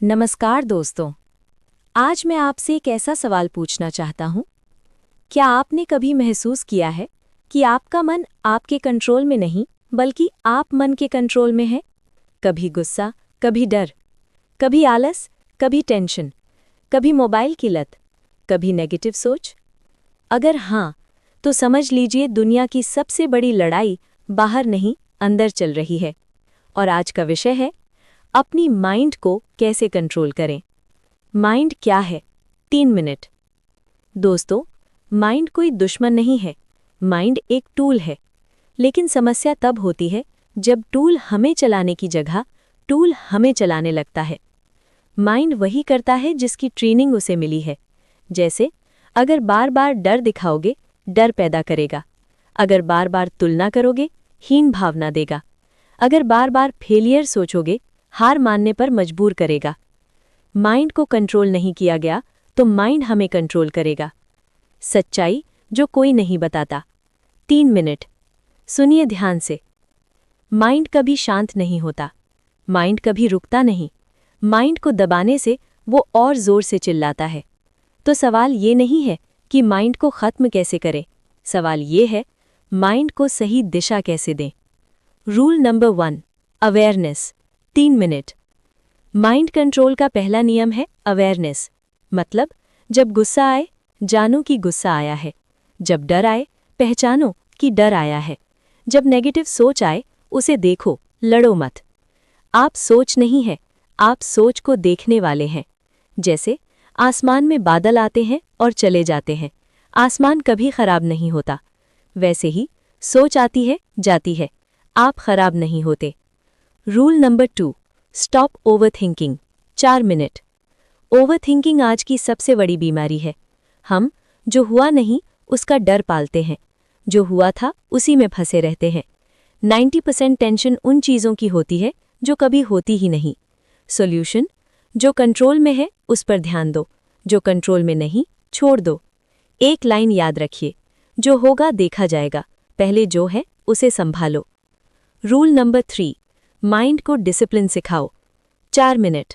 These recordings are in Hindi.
नमस्कार दोस्तों। आज मैं आपसे एक ऐसा सवाल पूछना चाहता हूँ। क्या आपने कभी महसूस किया है कि आपका मन आपके कंट्रोल में नहीं बल्कि आप मन के कंट्रोल में है? कभी गुस्सा, कभी डर, कभी आलस, कभी टेंशन, कभी मोबाइल की लत, कभी नेगेटिव सोच। अगर हाँ, तो समझ लीजिए दुनिया की सबसे बड़ी लड़ाई बाहर नहीं, अंदर चल रही है। और आज का विषय है अपनी माइंड को कैसे कंट्रोल करें। माइंड क्या है? 3 मिनट। दोस्तों, माइंड कोई दुश्मन नहीं है, माइंड एक टूल है। लेकिन समस्या तब होती है जब टूल हमें चलाने की जगह टूल हमें चलाने लगता है। माइंड वही करता है जिसकी ट्रेनिंग उसे मिली है। जैसे अगर बार बार डर दिखाओगे, डर पैदा करेगा। अगर बार बार तुलना करोगे, हीन भावना देगा। अगर बार बार फेलियर सोचोगे, हार मानने पर मजबूर करेगा। माइंड को कंट्रोल नहीं किया गया तो माइंड हमें कंट्रोल करेगा। सच्चाई जो कोई नहीं बताता। 3 मिनट सुनिए ध्यान से। माइंड कभी शांत नहीं होता, माइंड कभी रुकता नहीं। माइंड को दबाने से वो और जोर से चिल्लाता है। तो सवाल ये नहीं है कि माइंड को खत्म कैसे करें, सवाल ये है माइंड को सही दिशा कैसे दें। Rule number 1, awareness. 3 minute. Mind control का पहला नियम है अवेयरनेस। मतलब जब गुस्सा आए, जानो कि गुस्सा आया है। जब डर आए, पहचानो कि डर आया है। जब नेगेटिव सोच आए, उसे देखो, लड़ो मत। आप सोच नहीं है, आप सोच को देखने वाले हैं। जैसे आसमान में बादल आते हैं और चले जाते हैं, आसमान कभी खराब नहीं होता। वैसे ही सोच आती है, जाती है, आप खराब नहीं होते। Rule number 2, stop overthinking. 4 minute. Overthinking आज की सबसे बड़ी बीमारी है। हम जो हुआ नहीं उसका डर पालते हैं, जो हुआ था उसी में फंसे रहते हैं। 90% टेंशन उन चीज़ों की होती है जो कभी होती ही नहीं। सॉल्यूशन, जो कंट्रोल में है उस पर ध्यान दो, जो कंट्रोल में नहीं छोड़ दो। एक लाइन याद रखिए, जो होगा देखा जाएगा, पहले जो है उसे संभालो। रूल नंबर 3, माइंड को डिसिप्लिन सिखाओ। 4 मिनट।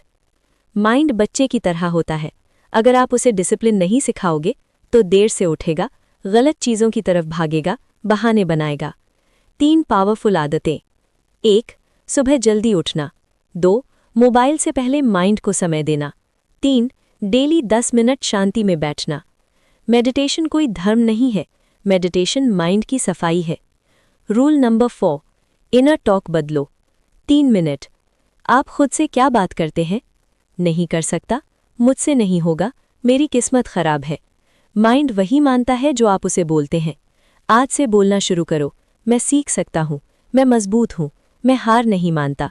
माइंड बच्चे की तरह होता है। अगर आप उसे डिसिप्लिन नहीं सिखाओगे तो देर से उठेगा, गलत चीज़ों की तरफ भागेगा, बहाने बनाएगा। 3 पावरफुल आदतें। 1, सुबह जल्दी उठना। 2, मोबाइल से पहले माइंड को समय देना। 3, डेली 10 मिनट शांति में बैठना। मेडिटेशन कोई धर्म नहीं है, मेडिटेशन माइंड की सफाई है। रूल नंबर 4, इनर टॉक बदलो। 3 मिनट। आप खुद से क्या बात करते हैं? नहीं कर सकता, मुझसे नहीं होगा, मेरी किस्मत खराब है। माइंड वही मानता है जो आप उसे बोलते हैं। आज से बोलना शुरू करो, मैं सीख सकता हूँ, मैं मजबूत हूँ, मैं हार नहीं मानता।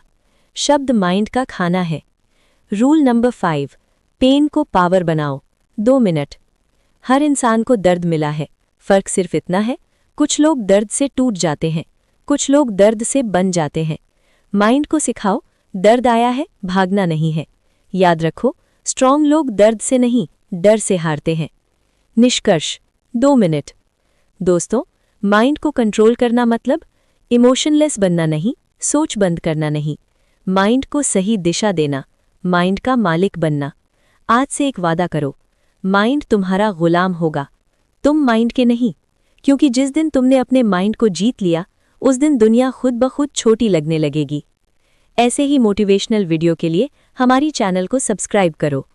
शब्द माइंड का खाना है। रूल नंबर 5, पेन को पावर बनाओ। 2 मिनट। हर इंसान को दर्द मिला है, फर्क सिर्फ इतना है, कुछ लोग दर्द से टूट जाते हैं, कुछ लोग दर्द से बन जाते हैं। माइंड को सिखाओ, दर्द आया है, भागना नहीं है। याद रखो, स्ट्रॉन्ग लोग दर्द से नहीं, डर से हारते हैं। निष्कर्ष, 2 मिनट। दोस्तों, माइंड को कंट्रोल करना मतलब इमोशनलेस बनना नहीं, सोच बंद करना नहीं, माइंड को सही दिशा देना, माइंड का मालिक बनना। आज से एक वादा करो, माइंड तुम्हारा गुलाम होगा, तुम माइंड के नहीं। क्योंकि जिस दिन तुमने अपने माइंड को जीत लिया, उस दिन दुनिया खुद ब खुद छोटी लगने लगेगी। ऐसे ही मोटिवेशनल वीडियो के लिए हमारी चैनल को सब्सक्राइब करो।